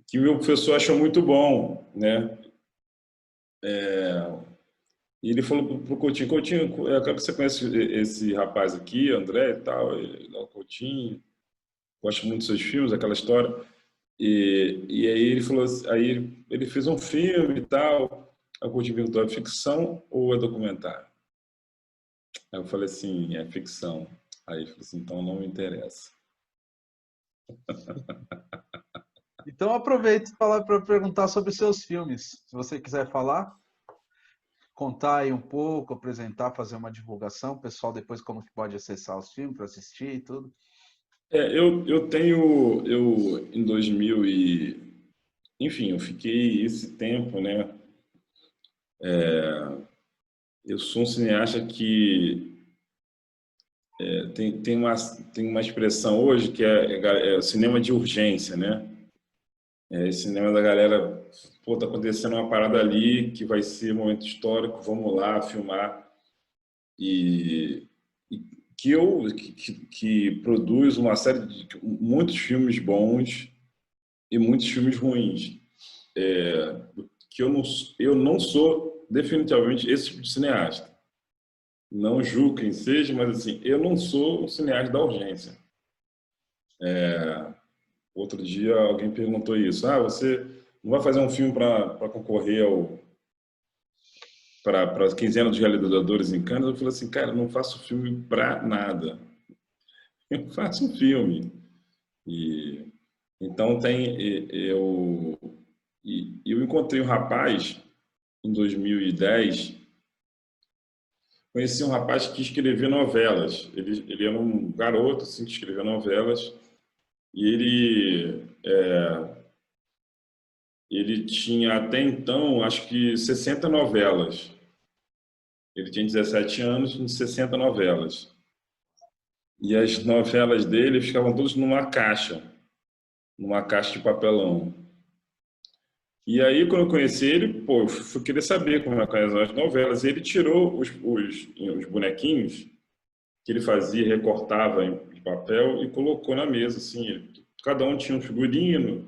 Speaker 2: que o meu professor achou muito bom, né? E ele falou para o Coutinho, Coutinho, eu quero que você conheça esse rapaz aqui, André e tal, ele é o Coutinho, gosto muito dos seus filmes, aquela história. E aí ele falou, aí ele fez um filme e tal. Aí o Coutinho perguntou, é ficção ou é documentário? Aí eu falei assim, é ficção. Aí ele falou assim, então não me interessa.
Speaker 1: Então, aproveito para perguntar sobre seus filmes. Se você quiser falar, contar aí um pouco, apresentar, fazer uma divulgação, o pessoal depois como que pode acessar os filmes para assistir e tudo.
Speaker 2: Eu em 2000 enfim, eu fiquei esse tempo, né? Eu sou um cineasta que tem uma expressão hoje que é cinema de urgência, né? Esse cinema da galera, pô, tá acontecendo uma parada ali que vai ser um momento histórico, vamos lá filmar. E, e que produz uma série de muitos filmes bons e muitos filmes ruins. Que eu não sou definitivamente esse tipo de cineasta. Não julgo quem seja, mas assim, eu não sou um cineasta da urgência. Outro dia alguém perguntou isso. Ah, você não vai fazer um filme para concorrer para a quinzena dos realizadores em Cannes? Eu falei assim, cara, eu não faço filme para nada. Eu faço um filme. E então eu encontrei um rapaz em 2010. Conheci um rapaz que escrevia novelas. Ele era um garoto assim, que escrevia novelas. E ele tinha até então, acho que 60 novelas. Ele tinha 17 anos, tinha 60 novelas. E as novelas dele ficavam todas numa caixa de papelão. E aí, quando eu conheci ele, pô, eu fui querer saber como eram as novelas. E ele tirou os bonequinhos que ele fazia, recortava em papel e colocou na mesa, assim. Cada um tinha um figurino.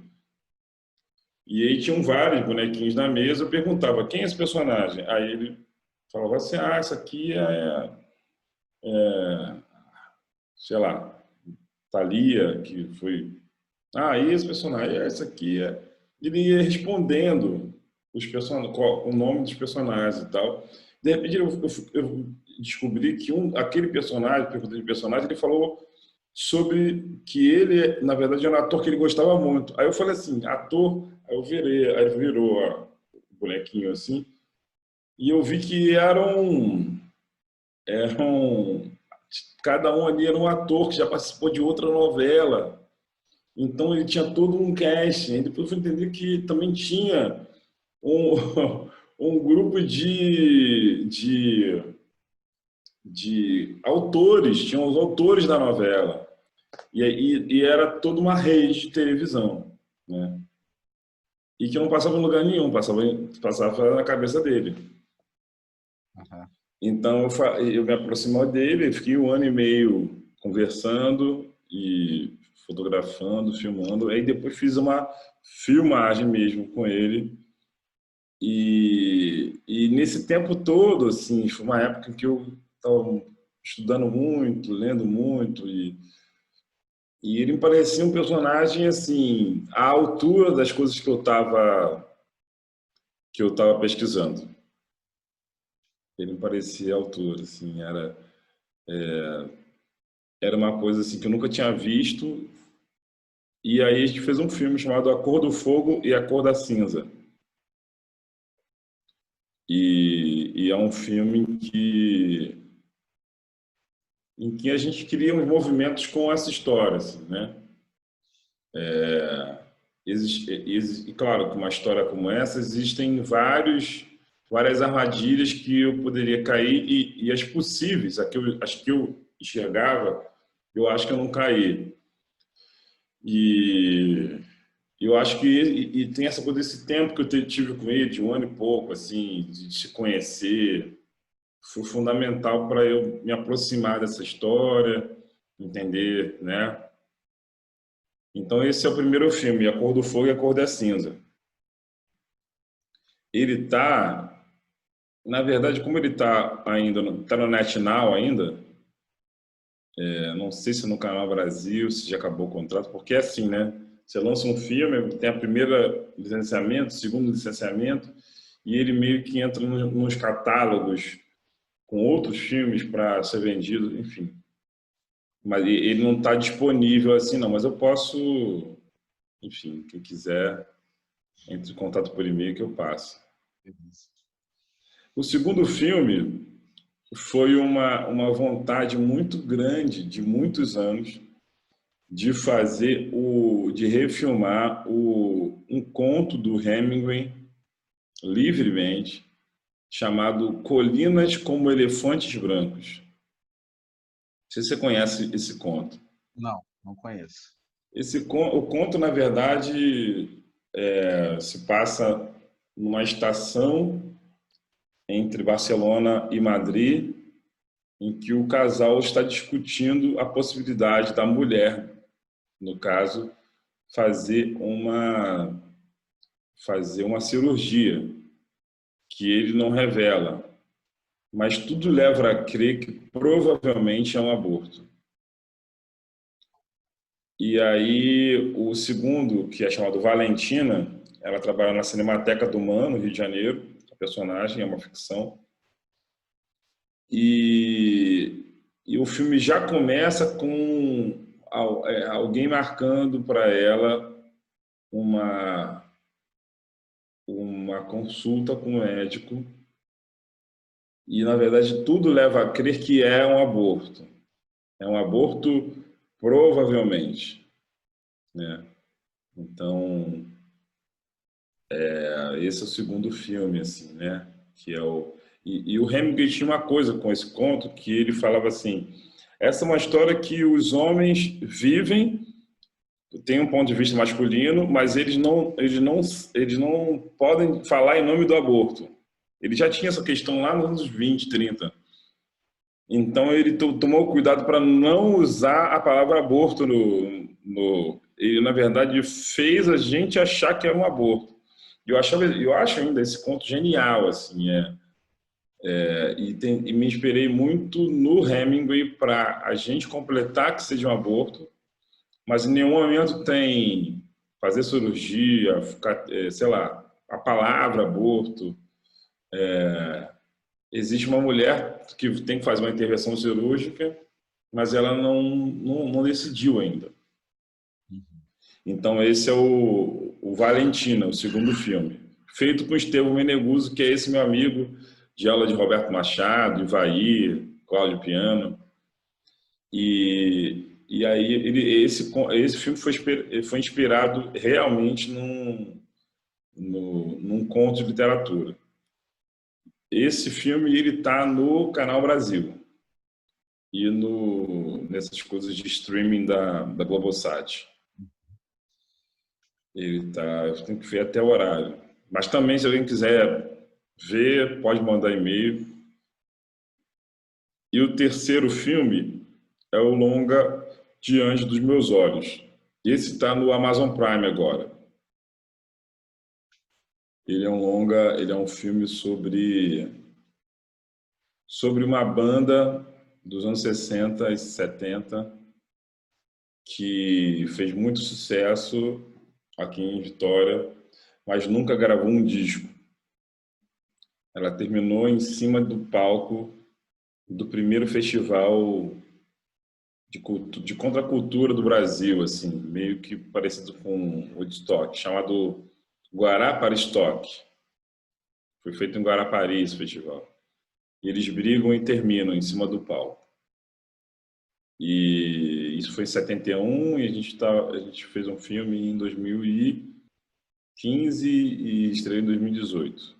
Speaker 2: E aí tinham vários bonequinhos na mesa. Eu perguntava, quem é esse personagem? Aí ele falava assim, ah, essa aqui sei lá, Thalia, que foi... Ah, e esse personagem? Essa aqui é... Ele ia respondendo o nome dos personagens e tal. De repente, eu descobri que aquele personagem, perguntei de personagem, ele falou sobre que ele, na verdade, era um ator que ele gostava muito. Aí eu falei assim, ator, aí ele virou o bonequinho assim, e eu vi que cada um ali era um ator que já participou de outra novela. Então ele tinha todo um casting. Aí depois eu fui entender que também tinha um, um grupo de autores, tinham os autores da novela. E era toda uma rede de televisão, né? E que não passava em lugar nenhum, passava na cabeça dele.
Speaker 1: Uhum.
Speaker 2: Então eu me aproximei dele, fiquei 1 ano e meio conversando e fotografando, filmando. Aí depois fiz uma filmagem mesmo com ele. E nesse tempo todo, assim, foi uma época que eu estava estudando muito, lendo muito e ele me parecia um personagem assim, à altura das coisas que eu tava pesquisando. Ele me parecia à altura, assim, era uma coisa assim que eu nunca tinha visto. E aí a gente fez um filme chamado A Cor do Fogo e A Cor da Cinza. E é um filme em que a gente cria uns movimentos com essa história, assim, né? E claro, com uma história como essa, existem vários várias armadilhas que eu poderia cair e as possíveis, as que eu enxergava, eu acho que eu não caí. E eu acho que tem essa coisa desse tempo que eu tive com ele, de um ano e pouco, assim, de se conhecer, foi fundamental para eu me aproximar dessa história, entender, né? Então esse é o primeiro filme, A Cor do Fogo e A Cor da Cinza. Ele tá, na verdade, como ele tá ainda, tá no NetNow ainda, não sei se no Canal Brasil, se já acabou o contrato, porque é assim, né? Você lança um filme, tem a primeira licenciamento, segundo licenciamento, e ele meio que entra nos catálogos com outros filmes para ser vendido, enfim. Mas ele não está disponível assim, não. Mas eu posso, enfim, quem quiser, entre em contato por e-mail que eu passo. O segundo filme foi uma vontade muito grande, de muitos anos, de fazer de refilmar um conto do Hemingway livremente, chamado Colinas como Elefantes Brancos. Não sei se você conhece esse conto.
Speaker 1: Não, não conheço.
Speaker 2: O conto, na verdade, se passa numa estação entre Barcelona e Madrid, em que o casal está discutindo a possibilidade da mulher, no caso, fazer uma cirurgia, que ele não revela, mas tudo leva a crer que provavelmente é um aborto. E aí o segundo, que é chamado Valentina, ela trabalha na Cinemateca do Man, no Rio de Janeiro, a personagem é uma ficção. E o filme já começa com alguém marcando para ela uma consulta com o médico, e na verdade tudo leva a crer que é um aborto. É um aborto provavelmente, né? Então, esse é o segundo filme, assim, né? Que é e o Hemingway tinha uma coisa com esse conto, que ele falava assim: essa é uma história que os homens vivem, tem um ponto de vista masculino, mas eles não podem falar em nome do aborto. Ele já tinha essa questão lá nos anos 20, 30. Então ele tomou cuidado para não usar a palavra aborto ele na verdade fez a gente achar que era um aborto. Eu acho ainda esse conto genial, assim, e me inspirei muito no Hemingway para a gente completar que seja um aborto, mas em nenhum momento tem fazer cirurgia, ficar, sei lá, a palavra aborto. Existe uma mulher que tem que fazer uma intervenção cirúrgica, mas ela não decidiu ainda. Então esse é o Valentina, o segundo filme, feito com Estevão Meneguzzo, que é esse meu amigo de aula de Roberto Machado, Ivaí, Cláudio Piano. E aí esse filme foi inspirado realmente num conto de literatura. Esse filme ele está no Canal Brasil e nessas coisas de streaming da Globosat. Ele tá, eu tenho que ver até o horário. Mas também, se alguém quiser ver, pode mandar e-mail. E o terceiro filme é o longa Diante dos Meus Olhos. Esse está no Amazon Prime agora. Ele é um longa, ele é um filme sobre uma banda dos anos 60 e 70 que fez muito sucesso aqui em Vitória, mas nunca gravou um disco. Ela terminou em cima do palco do primeiro festival de contracultura do Brasil, assim, meio que parecido com o Woodstock, chamado Guarapari-Stock. Foi feito em Guarapari esse festival. E eles brigam e terminam em cima do palco. E isso foi em 71 e a gente fez um filme em 2015 e estreou em 2018.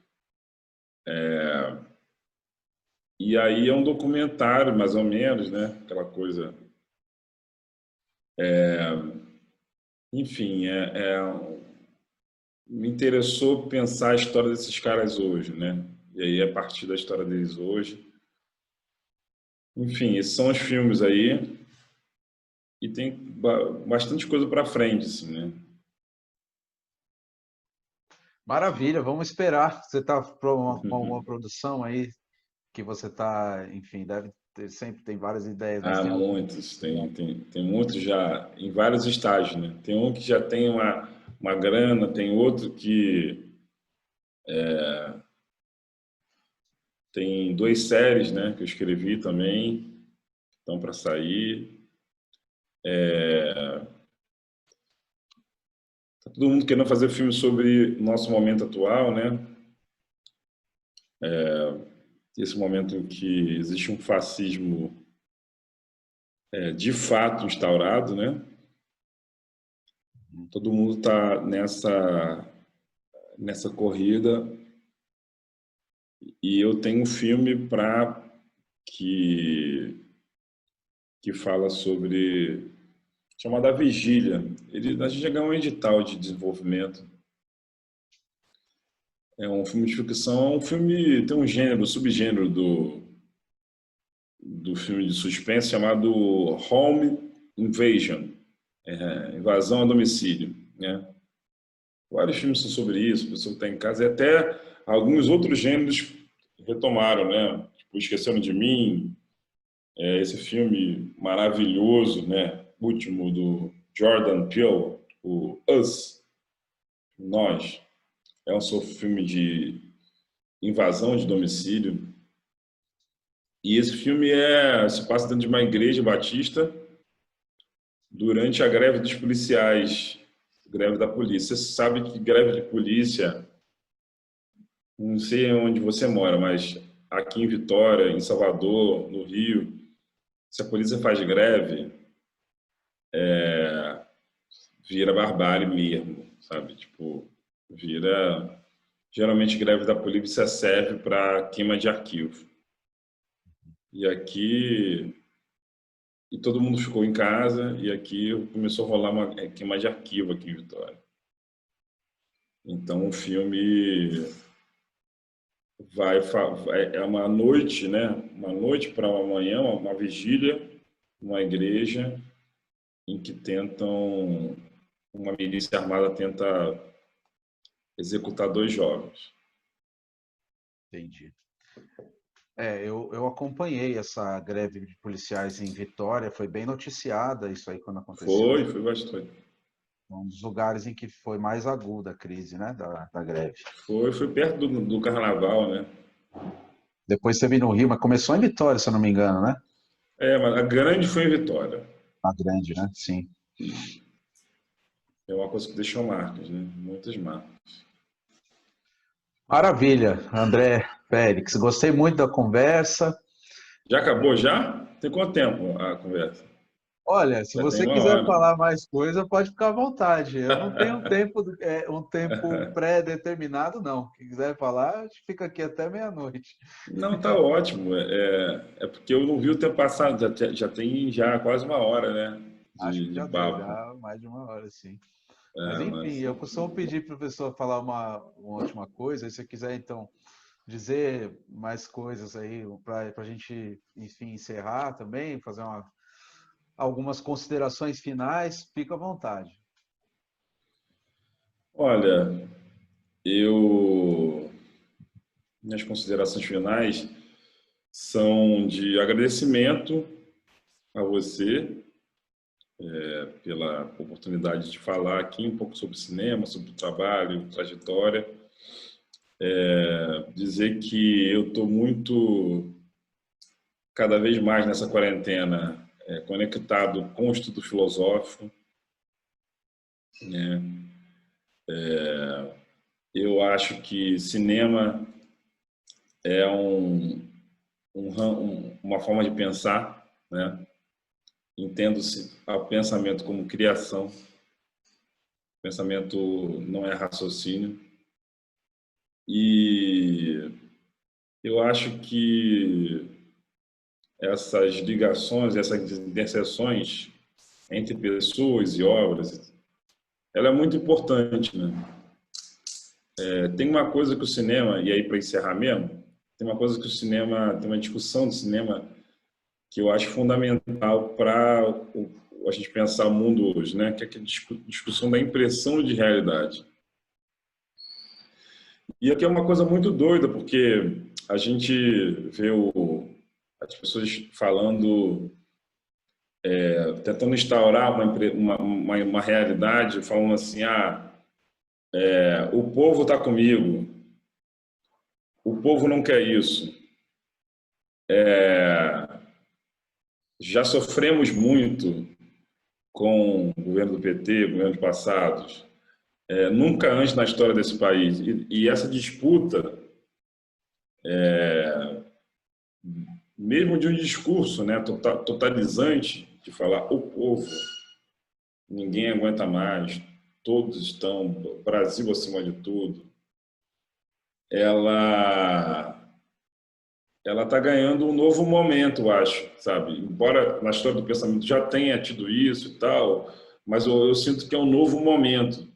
Speaker 2: E aí é um documentário, mais ou menos, né? Aquela coisa. Enfim, me interessou pensar a história desses caras hoje, né? E aí, a partir da história deles hoje. Enfim, esses são os filmes aí. E tem bastante coisa para frente, assim, né?
Speaker 1: Maravilha, vamos esperar. Você está com alguma produção aí que você está, enfim, deve ter, sempre tem várias ideias, mas
Speaker 2: Há
Speaker 1: tem algum?
Speaker 2: muitos, tem muitos já em vários estágios, né? Tem um que já tem uma grana, tem outro que tem 2 séries, né, que eu escrevi também, estão para sair. Tá todo mundo querendo fazer filme sobre o nosso momento atual, né? Esse momento em que existe um fascismo de fato instaurado, né? Todo mundo está nessa corrida e eu tenho um filme que que fala sobre chamada A Vigília. A gente já ganhou um edital de desenvolvimento. É um filme de ficção, é um filme tem um gênero, subgênero do filme de suspense chamado Home Invasion, invasão a domicílio, né? Vários filmes são sobre isso, a pessoa está em casa, e até alguns outros gêneros retomaram, né? Tipo, Esqueceram de Mim, esse filme maravilhoso, né? Último do Jordan Peele, o Us, Nós. É um filme de invasão de domicílio. E esse filme se passa dentro de uma igreja batista durante a greve dos policiais, greve da polícia. Você sabe que greve de polícia, não sei onde você mora, mas aqui em Vitória, em Salvador, no Rio, se a polícia faz greve, vira barbárie mesmo, sabe? Tipo, vira... Geralmente greve da polícia serve para queima de arquivo. E aqui... E todo mundo ficou em casa e aqui começou a rolar uma queima de arquivo aqui em Vitória. Então o filme é uma noite, né? Uma noite para uma manhã, uma vigília, uma igreja em que uma milícia armada tenta executar 2 jovens.
Speaker 1: Entendi. Eu acompanhei essa greve de policiais em Vitória, foi bem noticiada isso aí quando aconteceu.
Speaker 2: Foi bastante.
Speaker 1: Um dos lugares em que foi mais aguda a crise, né, da greve.
Speaker 2: Foi perto do carnaval, né?
Speaker 1: Depois você veio no Rio, mas começou em Vitória, se eu não me engano, né?
Speaker 2: Mas a grande foi em Vitória.
Speaker 1: A grande, né? Sim.
Speaker 2: É uma coisa que deixou marcas, né? Muitas marcas.
Speaker 1: Maravilha, André Félix. Gostei muito da conversa.
Speaker 2: Já acabou já? Tem quanto tempo a conversa?
Speaker 1: Olha, se
Speaker 2: Já tem
Speaker 1: você
Speaker 2: uma
Speaker 1: quiser
Speaker 2: hora.
Speaker 1: falar mais coisa, pode ficar à vontade. Eu não tenho um tempo pré-determinado, não. Quem quiser falar, a gente fica aqui até meia-noite.
Speaker 2: Não, tá ótimo. É porque eu não vi o tempo passado. Já tem quase uma hora, né?
Speaker 1: Acho que
Speaker 2: De
Speaker 1: já deu,
Speaker 2: papo.
Speaker 1: já mais de uma hora, sim. Mas enfim,
Speaker 2: Mas
Speaker 1: eu costumo pedir para o professor falar uma última coisa. E se você quiser, então, dizer mais coisas aí para a gente, enfim, encerrar também, fazer algumas considerações finais, fica à vontade.
Speaker 2: olha, minhas considerações finais são de agradecimento a você pela oportunidade de falar aqui um pouco sobre cinema, sobre o trabalho, trajetória. Dizer que eu estou cada vez mais nessa quarentena, conectado com o estudo filosófico, né? Eu acho que cinema é uma forma de pensar, né? Entendo-se o pensamento como criação. Pensamento não é raciocínio. E eu acho que essas ligações, essas interseções entre pessoas e obras, ela é muito importante, né? Tem uma coisa que o cinema, e aí para encerrar mesmo, tem uma coisa que o cinema, tem uma discussão do cinema que eu acho fundamental para a gente pensar o mundo hoje, né? Que é a discussão da impressão de realidade. E aqui é uma coisa muito doida, porque a gente vê as pessoas falando, tentando instaurar uma realidade, falando assim, o povo está comigo, o povo não quer isso. Já sofremos muito com o governo do PT, governos passados, nunca antes na história desse país. E essa disputa, mesmo de um discurso, né, totalizante, de falar o povo, ninguém aguenta mais, todos estão, Brasil acima de tudo, ela está ganhando um novo momento, eu acho, sabe? Embora na história do pensamento já tenha tido isso e tal, mas eu sinto que é um novo momento.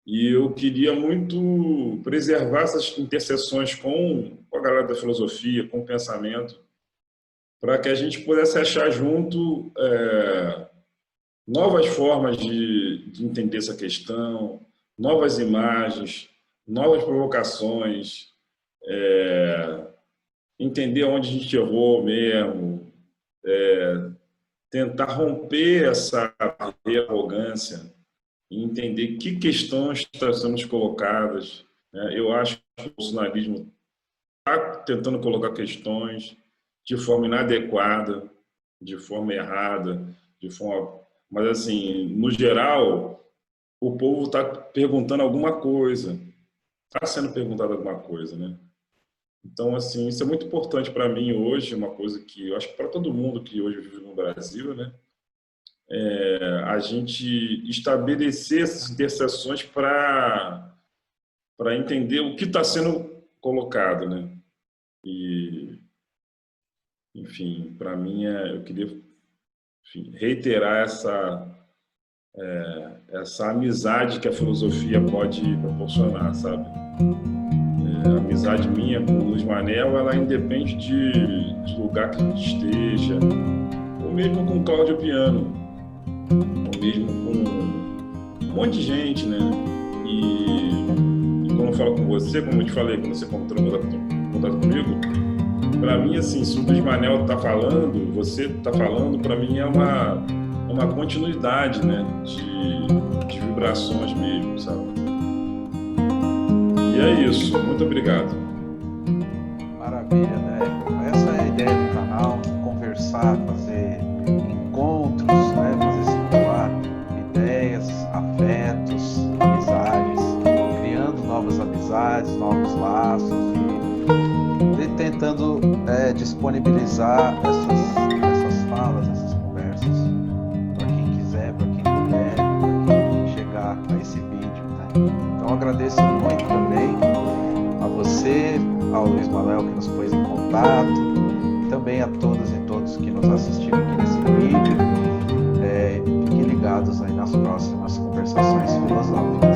Speaker 2: E eu queria muito preservar essas interseções com a galera da filosofia, com o pensamento, para que a gente pudesse achar junto novas formas de entender essa questão, novas imagens, novas provocações, entender onde a gente errou mesmo, tentar romper essa arrogância e entender que questões estão sendo colocadas. Eu acho que o bolsonarismo está tentando colocar questões de forma inadequada, de forma errada, mas assim, no geral, o povo está perguntando alguma coisa, está sendo perguntado alguma coisa, né? Então, assim, isso é muito importante para mim hoje, uma coisa que eu acho que para todo mundo que hoje vive no Brasil, né? A gente estabelecer essas interseções para entender o que está sendo colocado, né? E, enfim, para mim, eu queria reiterar essa amizade que a filosofia pode proporcionar, sabe? A amizade minha com o Luiz Manel, ela independe de lugar que a gente esteja, ou mesmo com o Cláudio Piano, ou mesmo com um monte de gente, né? E quando eu falo com você, como eu te falei, quando você entrou em contato comigo, para mim, assim, se o Luiz Manel está falando, você está falando, para mim é uma continuidade, né? De vibrações mesmo, sabe? E é isso. Muito obrigado.
Speaker 1: Maravilha, né? Essa é a ideia do canal, conversar, fazer encontros, né? Fazer circular ideias, afetos, amizades, criando novas amizades, novos laços e tentando disponibilizar essas falas, essas conversas para quem quiser, para quem puder, para quem chegar a esse vídeo, né? Então agradeço muito também a você, ao Luiz Manuel que nos pôs em contato, também a todas e todos que nos assistiram aqui nesse vídeo. Fiquem ligados aí nas próximas conversações filosóficas.